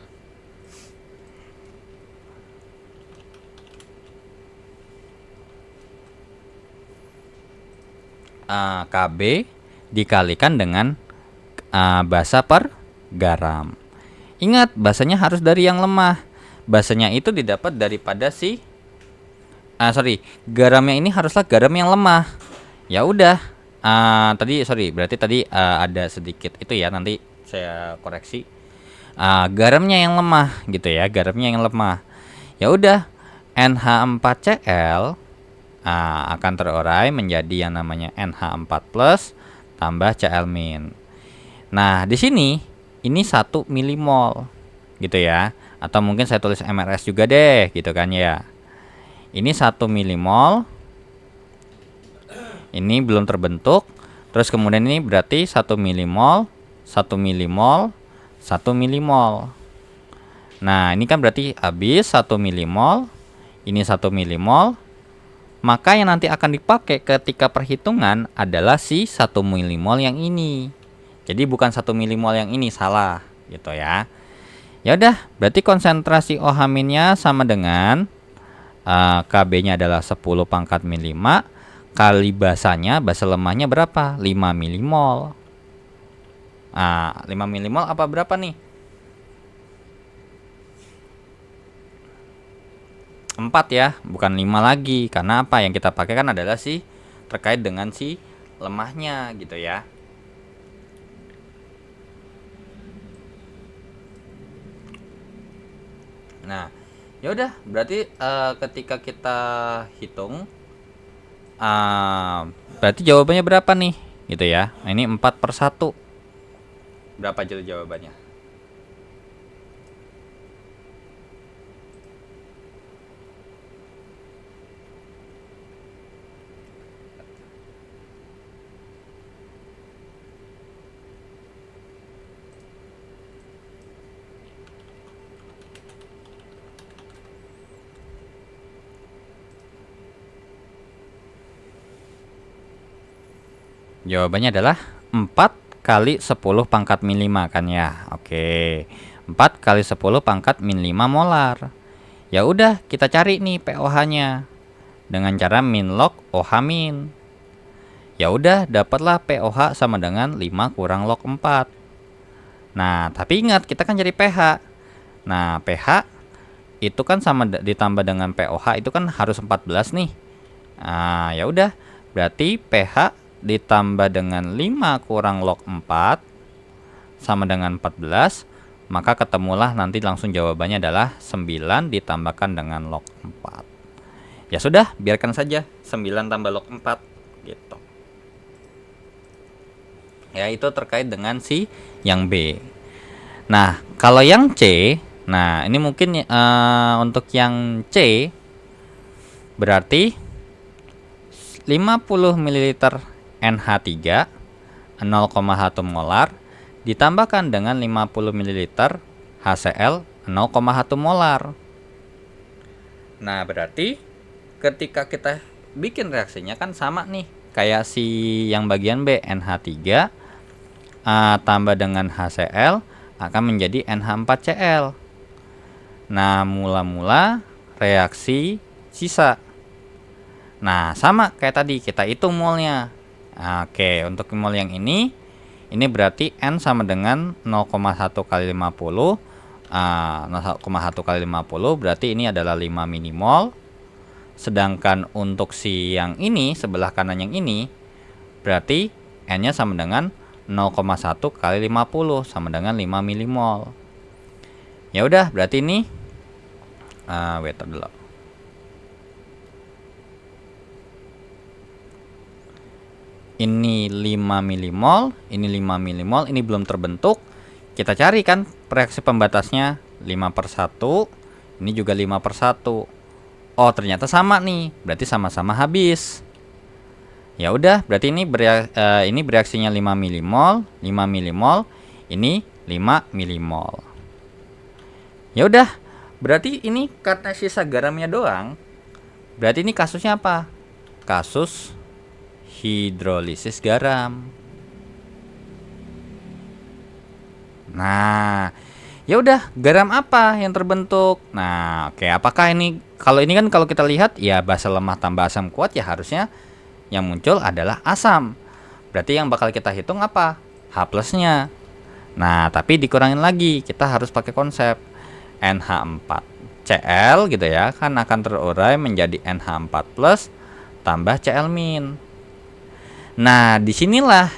KB dikalikan dengan basa per garam. Ingat, basanya harus dari yang lemah. Basanya itu didapat daripada garamnya ini haruslah garam yang lemah. Ya udah. Berarti tadi ada sedikit itu ya, nanti saya koreksi. Garamnya yang lemah gitu ya, garamnya yang lemah. Ya udah, NH4Cl akan terurai menjadi yang namanya NH4+ tambah Cl-. Nah, di sini ini 1 milimol gitu ya. Atau mungkin saya tulis MRS juga deh gitu kan ya. Ini 1 milimol. Ini belum terbentuk. Terus kemudian ini berarti 1 milimol, 1 milimol, 1 milimol. Nah, ini kan berarti habis 1 milimol. Ini 1 milimol. Maka yang nanti akan dipakai ketika perhitungan adalah si 1 milimol yang ini. Jadi bukan 1 milimol yang ini, salah gitu ya. Ya udah, berarti konsentrasi OH-nya sama dengan KB-nya adalah 10⁻⁵ kali basanya, basa lemahnya berapa? 5 milimol. 5 milimol apa berapa nih? 4 ya, bukan 5 lagi. Karena apa? Yang kita pakai kan adalah terkait dengan lemahnya gitu ya. Nah, ya udah, berarti ketika kita hitung berarti jawabannya berapa nih gitu ya. Nah, ini 4/1. Berapa jadi jawabannya? Jawabannya adalah 4 kali 10⁻⁵ kan ya. Oke. 4 kali 10⁻⁵ molar. Ya udah, kita cari nih pOH-nya dengan cara min log OH-. Ya udah, dapatlah pOH sama dengan 5 kurang log 4. Nah, tapi ingat kita kan cari pH. Nah, pH itu kan sama ditambah dengan pOH itu kan harus 14 nih. Nah, ya udah, berarti pH ditambah dengan 5 kurang log 4 sama dengan 14, maka ketemulah nanti langsung jawabannya adalah 9 ditambahkan dengan log 4. Ya sudah, biarkan saja 9 tambah log 4 gitu. Ya, itu terkait dengan si yang B. Nah, kalau yang C, nah ini mungkin untuk yang C berarti 50 ml NH3 0,1 molar ditambahkan dengan 50 ml HCl 0,1 molar. Nah, berarti ketika kita bikin reaksinya kan sama nih kayak si yang bagian B, NH3 tambah dengan HCl akan menjadi NH4Cl. Nah, mula-mula reaksi sisa. Nah, sama kayak tadi kita hitung molnya. Oke, untuk mol yang ini berarti N sama dengan 0,1 kali 50. 0,1 kali 50 berarti ini adalah 5 milimol. Sedangkan untuk si yang ini, sebelah kanan yang ini, berarti N-nya sama dengan 0,1 kali 50 sama dengan 5 milimol. Ya udah, berarti ini wait dulu. Ini 5 milimol, ini 5 milimol, ini belum terbentuk. Kita cari kan reaksi pembatasnya 5/1, ini juga 5/1. Oh, ternyata sama nih, berarti sama-sama habis. Ya udah, berarti ini bereaksinya 5 milimol, 5 milimol, ini 5 milimol. Ya udah, berarti ini karena sisa garamnya doang. Berarti ini kasusnya apa? Kasus hidrolisis garam. Nah, ya udah, garam apa yang terbentuk? Nah, oke, apakah ini kalau kita lihat ya basa lemah tambah asam kuat ya harusnya yang muncul adalah asam. Berarti yang bakal kita hitung apa? H plusnya. Nah, tapi dikurangin lagi, kita harus pakai konsep NH4Cl gitu ya, kan akan terurai menjadi NH4 plus tambah Cl min. Nah, disinilah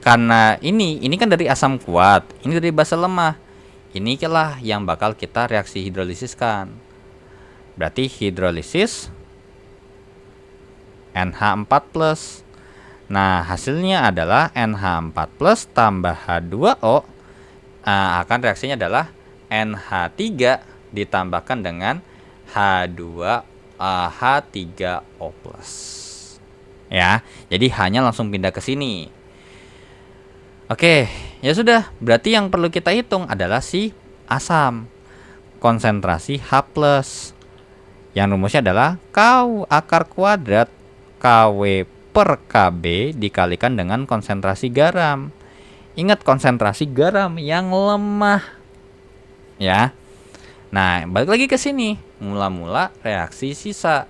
karena ini kan dari asam kuat, ini dari basa lemah. Ini lah yang bakal kita reaksi hidrolisiskan. Berarti hidrolisis NH4 plus. Nah, hasilnya adalah NH4 plus tambah H2O. Akan reaksinya adalah NH3 ditambahkan dengan H3O plus. Ya, jadi hanya langsung pindah ke sini. Oke, ya sudah. Berarti yang perlu kita hitung adalah si asam, konsentrasi H plus. Yang rumusnya adalah Ku akar kuadrat Kw per Kb dikalikan dengan konsentrasi garam. Ingat, konsentrasi garam yang lemah. Ya. Nah, balik lagi ke sini. Mula-mula reaksi sisa.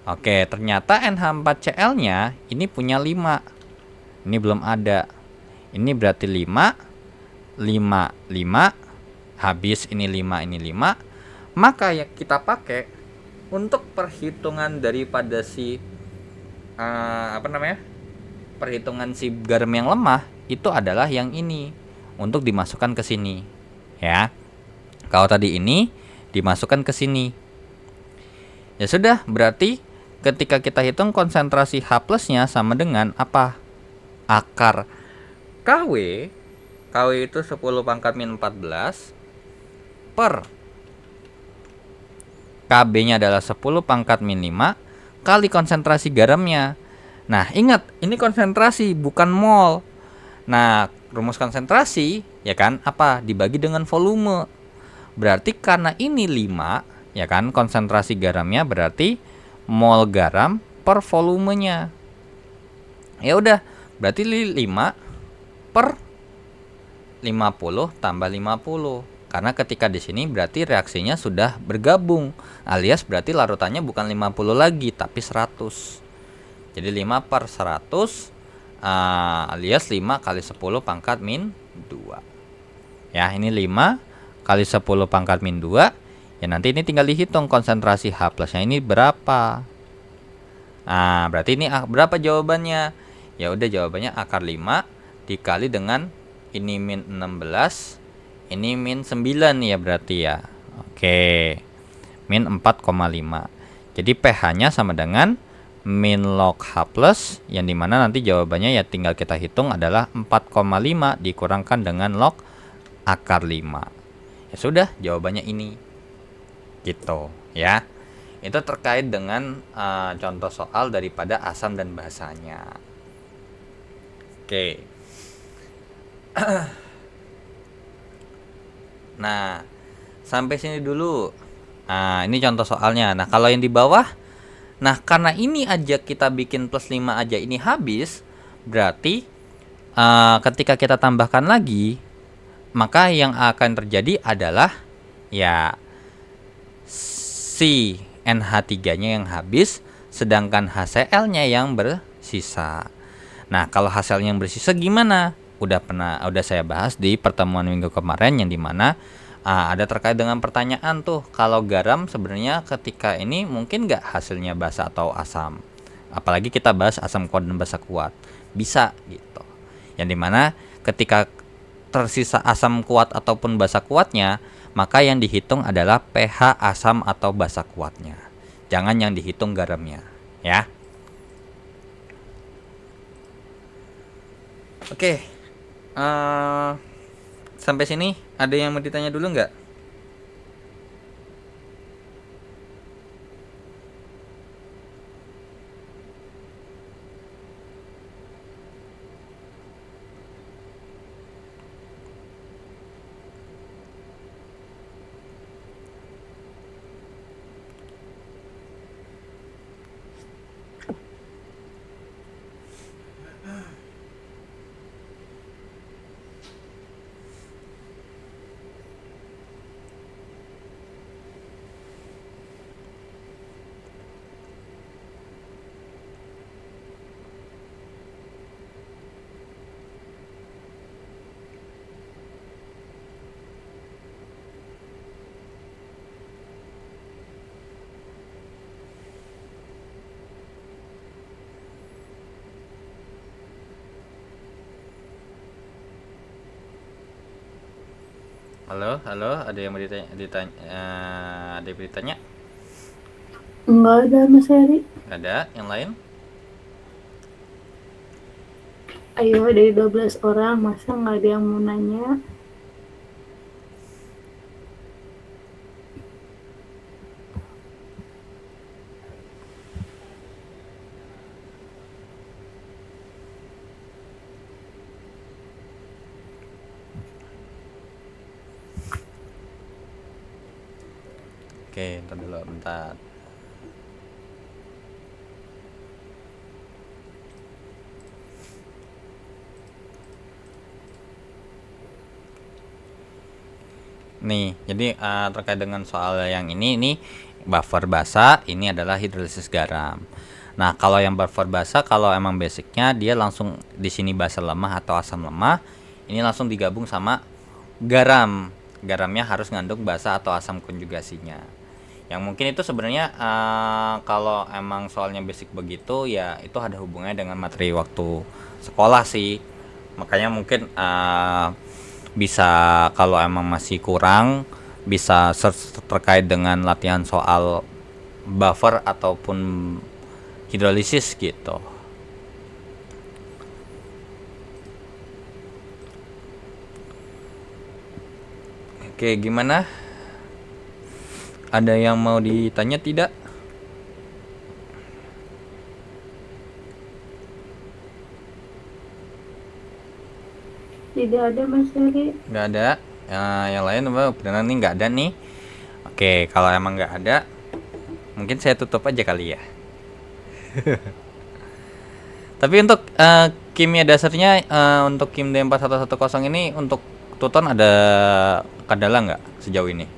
Oke, ternyata NH4Cl-nya ini punya 5. Ini belum ada. Ini berarti 5, 5, 5. Habis ini 5, ini 5. Maka yang kita pakai untuk perhitungan daripada si perhitungan si garam yang lemah itu adalah yang ini untuk dimasukkan ke sini. Ya. Kalau tadi ini dimasukkan ke sini. Ya sudah, berarti ketika kita hitung konsentrasi H plusnya sama dengan apa? Akar Kw itu 10 pangkat min 14 per Kb-nya adalah 10 pangkat min 5 kali konsentrasi garamnya. Nah, ingat, ini konsentrasi bukan mol. Nah, rumus konsentrasi ya kan apa? Dibagi dengan volume. Berarti karena ini 5, ya kan, konsentrasi garamnya berarti mol garam per volumenya. Ya udah, berarti 5 per 50 tambah 50. Karena ketika di sini berarti reaksinya sudah bergabung, alias berarti larutannya bukan 50 lagi tapi 100. Jadi 5 per 100 alias 5 kali 10 pangkat min 2. Ya, ini 5 kali 10 pangkat min 2. Ya, nanti ini tinggal dihitung konsentrasi H plusnya ini berapa. Nah, berarti ini berapa jawabannya? Ya udah, jawabannya akar 5 dikali dengan ini min 16, ini min 9 ya berarti ya. Oke. Min 4,5. Jadi pH-nya sama dengan min log H plus, yang dimana nanti jawabannya ya tinggal kita hitung adalah 4,5 dikurangkan dengan log akar 5. Ya sudah, jawabannya ini. Gitu ya. Itu terkait dengan contoh soal daripada asam dan basanya. Oke. Nah, sampai sini dulu. Nah, ini contoh soalnya. Nah, kalau yang di bawah, nah karena ini aja kita bikin plus 5 aja ini habis, berarti ketika kita tambahkan lagi, maka yang akan terjadi adalah ya si NH3-nya yang habis, sedangkan HCl-nya yang bersisa. Nah, kalau HCl yang bersisa gimana? Udah saya bahas di pertemuan minggu kemarin, yang dimana ada terkait dengan pertanyaan tuh, kalau garam sebenarnya ketika ini mungkin nggak hasilnya basa atau asam, apalagi kita bahas asam kuat dan basa kuat, bisa gitu. Yang dimana ketika tersisa asam kuat ataupun basa kuatnya, maka yang dihitung adalah pH asam atau basa kuatnya, jangan yang dihitung garamnya ya. Oke, sampai sini ada yang mau ditanya dulu nggak? Halo, ada yang mau ada yang bertanya? Enggak ada Mas Heri. Ada yang lain? Ayo, dari 12 orang, masa nggak ada yang mau nanya? Oke, ntar dulu bentar. Nih, jadi terkait dengan soal yang ini buffer basa, ini adalah hidrolisis garam. Nah, kalau yang buffer basa, kalau emang basicnya dia langsung di sini basa lemah atau asam lemah, ini langsung digabung sama garam. Garamnya harus ngandung basa atau asam konjugasinya. Yang mungkin itu sebenarnya kalau emang soalnya basic begitu ya itu ada hubungannya dengan materi waktu sekolah sih. Makanya mungkin bisa kalau emang masih kurang bisa search terkait dengan latihan soal buffer ataupun hidrolisis gitu. Oke, gimana? Ada yang mau ditanya tidak? Tidak ada Mas Heri. Nggak ada. Yang lain beneran nih nggak ada nih. Oke, kalau emang nggak ada, mungkin saya tutup aja kali ya. Tapi untuk kimia dasarnya untuk Kim D4110 ini untuk tuton ada kendala nggak sejauh ini?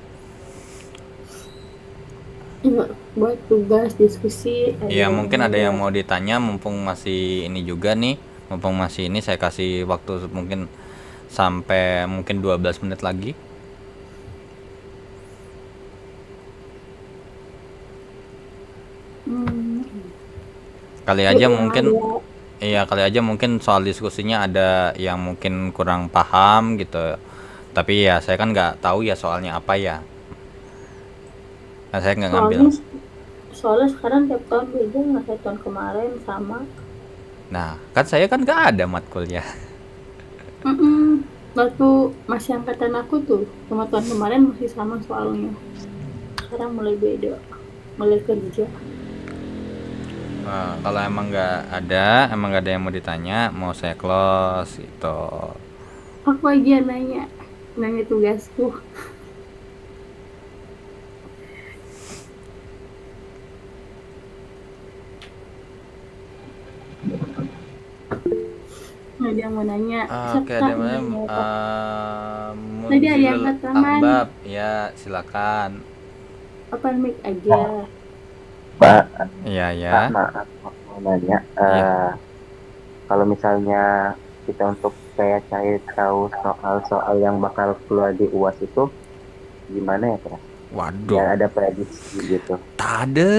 Buat tugas diskusi. Iya, mungkin ada yang mau ditanya mumpung masih ini juga nih. Mumpung masih ini saya kasih waktu mungkin sampai mungkin 12 menit lagi. Kali aja mungkin Iya, kali aja mungkin soal diskusinya ada yang mungkin kurang paham gitu. Tapi ya saya kan nggak tahu ya soalnya apa ya. Kan saya nggak ngambil. Soalnya soalnya sekarang tiap tahun beda nggak kayak tahun kemarin sama. Nah, kan saya kan nggak ada matkulnya. Waktu masih angkatan aku tuh sama tahun kemarin masih sama soalnya. Sekarang mulai beda, mulai kerja. Kalau emang nggak ada yang mau ditanya, mau saya close gitu. Aku aja nanya tugasku. Nggak ada yang mau nanya. Oke, Serta ada mana? nanya apa? Tadi ada yang Munzilul angkat tangan. Ahbab, ya silakan. Apa mic aja? Pak, Iya ya. Pak, maaf mau nanya, Iya. kalau misalnya kita untuk kayak cari tahu soal-soal yang bakal keluar di UAS itu gimana ya, Pak? Waduh, Biar ada prediksi gitu. tak ada.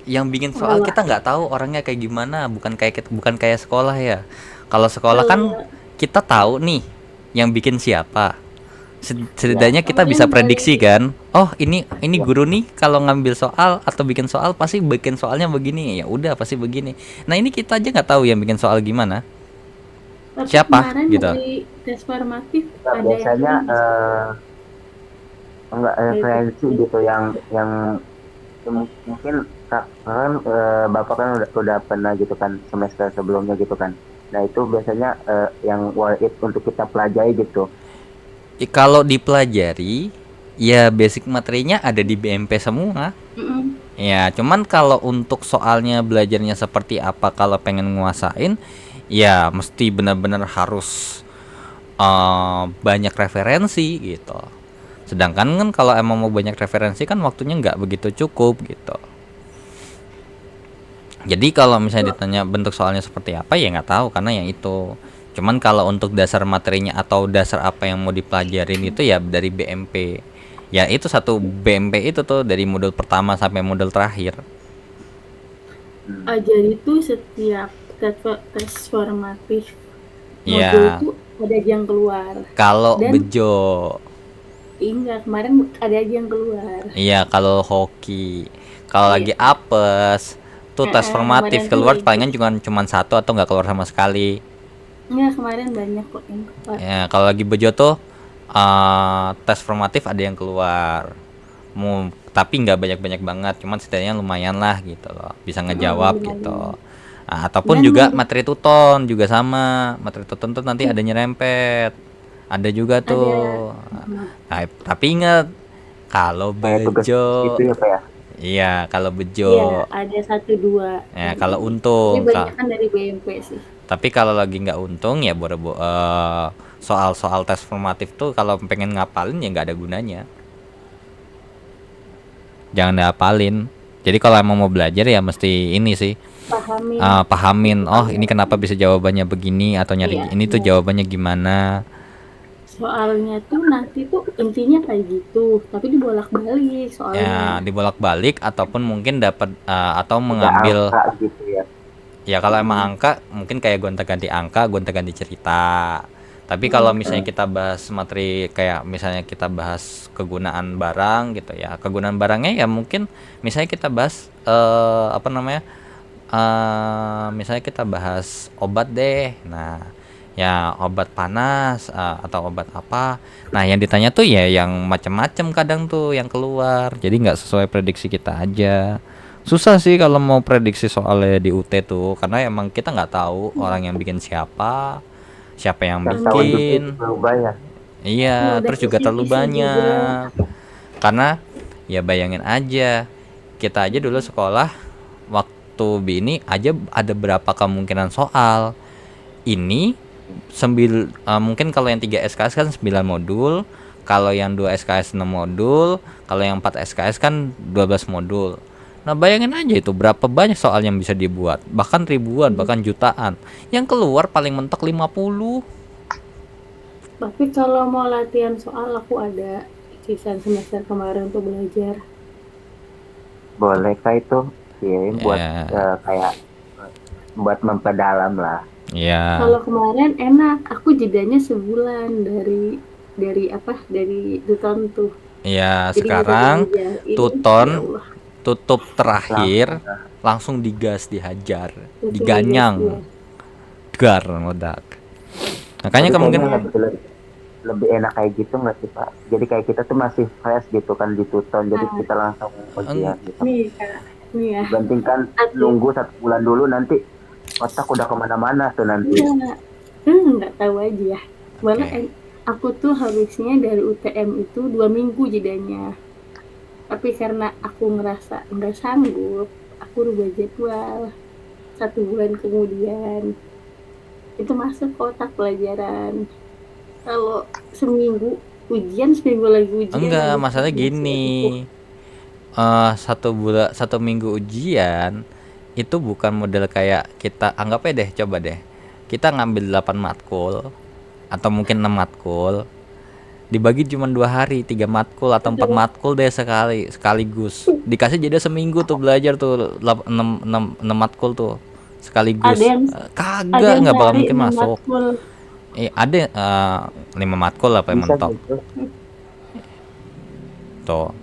Yang bikin soal kita nggak tahu orangnya kayak gimana, bukan kayak sekolah ya. Kalau sekolah kan Kalau kita tahu nih yang bikin siapa. Ya, Setidaknya kita bisa kemarin prediksi dari kan. Oh, ini ya, guru nih kalau ngambil soal atau bikin soal pasti bikin soalnya begini. Ya udah pasti begini. Nah, ini kita aja nggak tahu yang bikin soal gimana. tapi Siapa kemarin gitu. dari tes formatif nah, ada biasanya yang ini enggak dari prediksi gitu yang mungkin kan Bapak kan udah pernah gitu kan semester sebelumnya gitu kan. Nah, itu biasanya yang worth it untuk kita pelajari gitu. Kalau dipelajari, ya basic materinya ada di BMP semua. Mm-mm. Ya, cuman kalau untuk soalnya belajarnya seperti apa kalau pengen nguasain, ya mesti benar-benar harus banyak referensi gitu. Sedangkan kan kalau emang mau banyak referensi kan waktunya nggak begitu cukup gitu. Jadi kalau misalnya ditanya bentuk soalnya seperti apa ya nggak tahu karena yang itu. Cuman kalau untuk dasar materinya atau dasar apa yang mau dipelajarin itu ya dari BMP. Ya itu satu BMP itu tuh dari modul pertama sampai modul terakhir. Jadi itu setiap tes formatif modul Ya itu ada aja yang keluar kalau dan bejo, enggak kemarin ada aja yang keluar. iya kalau hoki, kalau lagi Iya, apes, tuh tes kemarin formatif tuh keluar lagi palingan cuman satu atau nggak keluar sama sekali. enggak kemarin banyak kok yang keluar. Ya kalau lagi bejo tuh tes formatif ada yang keluar. Tapi nggak banyak-banyak banget, cuman setidaknya lumayan lah gitu loh, bisa ngejawab gitu. Lumayan. Ataupun Dan juga materi tuton juga sama, materi tuton tuh nanti ada nyerempet, ada juga ada tuh. Nah, tapi ingat kalau Kayak tugas bejo, gitu ya, Pak ya. iya kalau iya bejo, ada 1 2 ya dari kalau tapi untung, banyak kan dari BMP sih. tapi kalau lagi nggak untung ya soal-soal tes formatif tuh kalau pengen ngapalin ya nggak ada gunanya, jangan dihafalin. Jadi kalau emang mau belajar ya mesti ini sih, Pahamin pahamin. Oh ini soalnya. kenapa bisa jawabannya begini atau nyari Iya, ini tuh iya. jawabannya gimana. Soalnya tuh nanti tuh intinya kayak gitu, tapi dibolak-balik Ya soalnya. dibolak-balik ataupun mungkin dapat atau Ada mengambil. angka gitu ya. Ya kalau emang Mm-mm. angka mungkin kayak gonta-ganti angka, gonta-ganti cerita. Tapi kalau Mm-mm. misalnya kita bahas materi kayak misalnya kita bahas kegunaan barang gitu ya. Kegunaan barangnya ya mungkin misalnya kita bahas apa namanya? Misalnya kita bahas obat deh. Nah, ya obat panas atau obat apa. Nah, yang ditanya tuh ya yang macam-macam kadang tuh yang keluar. Jadi nggak sesuai prediksi kita aja. Susah sih kalau mau prediksi soalnya di UT tuh karena emang kita nggak tahu orang yang bikin siapa, siapa yang Dan tahun juga itu bikin. berubah ya. Mau Iya, ada terus juga terlalu isu-isu juga. banyak. Karena ya bayangin aja, kita aja dulu sekolah waktu ini aja ada berapa kemungkinan soal. Ini mungkin kalau yang 3 SKS kan 9 modul, kalau yang 2 SKS 6 modul, kalau yang 4 SKS kan 12 modul. Nah, bayangin aja itu berapa banyak soal yang bisa dibuat, bahkan ribuan, bahkan jutaan. Yang keluar paling mentok 50. Tapi kalau mau latihan soal aku ada sisa semester kemarin untuk belajar. Bolehkah itu kirim buat Ya, kayak buat memperdalam lah. Iya. Kalau kemarin enak, aku jedanya sebulan dari apa? Dari Duton tuh. Iya, Jadi sekarang ngikutin aja. Ini Tuton ya Allah, tutup terakhir Langsung. langsung digas, dihajar, langsung diganyang, digas, gar ngodak. Makanya Tapi kemungkinan kayaknya lebih enak kayak gitu nggak sih Pak? Jadi kayak kita tuh masih fresh gitu kan di Tuton, jadi Nah. kita langsung ujian gitu. Nih Kak, nih ya. Dibandingkan Aku nunggu 1 bulan dulu, nanti otak udah kemana-mana tuh nanti. nggak tahu aja ya. Malah Oke. aku tuh harusnya dari UTM itu 2 minggu jedanya. Tapi karena aku ngerasa nggak sanggup, aku rubah jadwal 1 bulan kemudian. Itu masuk ke otak pelajaran. Kalau seminggu ujian, seminggu lagi ujian. Enggak, aduh, masalahnya masih gini. empuk. 1 minggu ujian itu bukan model kayak kita anggap aja deh, coba deh. Kita ngambil 8 matkul atau mungkin 6 matkul dibagi cuma 2 hari, 3 matkul atau 4 matkul deh sekaligus. Dikasih jeda seminggu tuh belajar tuh 6 matkul tuh sekaligus. Ada yang Kagak, nggak bakal sehari mungkin 6 masuk. matkul. Ada 5 matkul apa yang Bisa mentok gitu. tuh.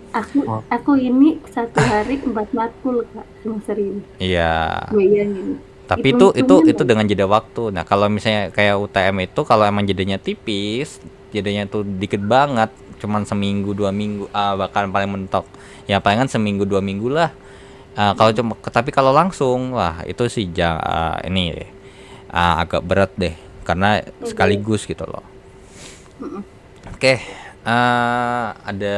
Aku ini 1 hari 4 matkul Kak semester ini. Iya. Bayangin. Tapi itu dengan jeda waktu. Nah, kalau misalnya kayak UTM itu kalau emang jedanya tipis, jedanya tuh dikit banget, cuman seminggu 2 minggu, bahkan paling mentok. Ya palingan seminggu 2 minggu lah. Kalau cuma tapi kalau langsung, wah itu sih ini deh, agak berat deh karena sekaligus gitu loh. Oke, ada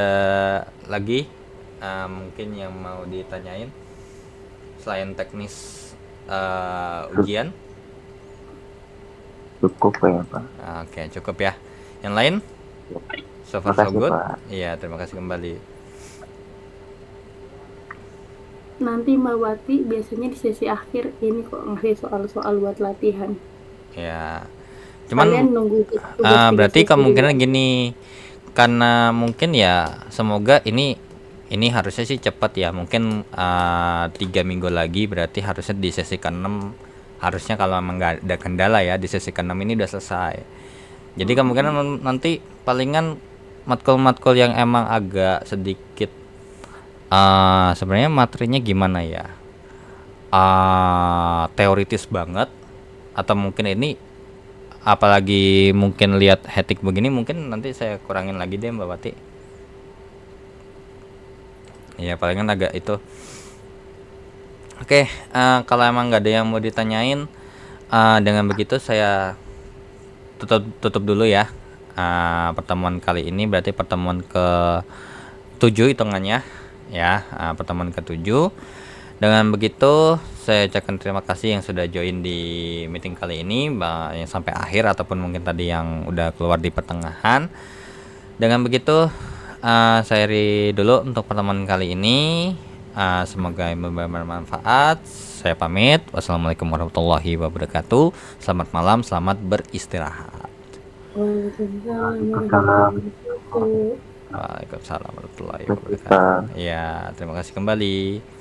lagi mungkin yang mau ditanyain selain teknis ujian? Cukup ya Pak. Oke, cukup ya. Yang lain? So far so Makasih, good. Pak. Iya, terima kasih kembali. Nanti Mbak Wati biasanya di sesi akhir ini kok ngasih soal-soal buat latihan. Ya. Kalian Cuman nunggu tugas berarti 3 sesi kemungkinan dulu. gini, karena mungkin ya semoga ini harusnya sih cepat ya. Mungkin 3 minggu lagi berarti harusnya di sesi ke-6 harusnya kalau emang nggak ada kendala ya di sesi ke-6 ini udah selesai. Jadi kemungkinan nanti palingan matkul-matkul yang emang agak sedikit sebenarnya materinya gimana ya? Teoritis banget atau mungkin ini apalagi mungkin lihat hetik begini mungkin nanti saya kurangin lagi deh Mbak Wati. Ya palingan agak itu. Oke, kalau emang nggak ada yang mau ditanyain, dengan begitu saya tutup dulu ya pertemuan kali ini. Berarti pertemuan ke-7 hitungannya ya, pertemuan ke-7. Dengan begitu saya ucapkan terima kasih yang sudah join di meeting kali ini, yang sampai akhir ataupun mungkin tadi yang udah keluar di pertengahan. Dengan begitu saya akhiri dulu untuk pertemuan kali ini. Semoga bermanfaat. Saya pamit. Wassalamualaikum warahmatullahi wabarakatuh. Selamat malam, selamat beristirahat. Waalaikumsalam warahmatullahi wabarakatuh. Waalaikumsalam warahmatullahi Terima kasih, wabarakatuh. Pak. Ya, terima kasih kembali.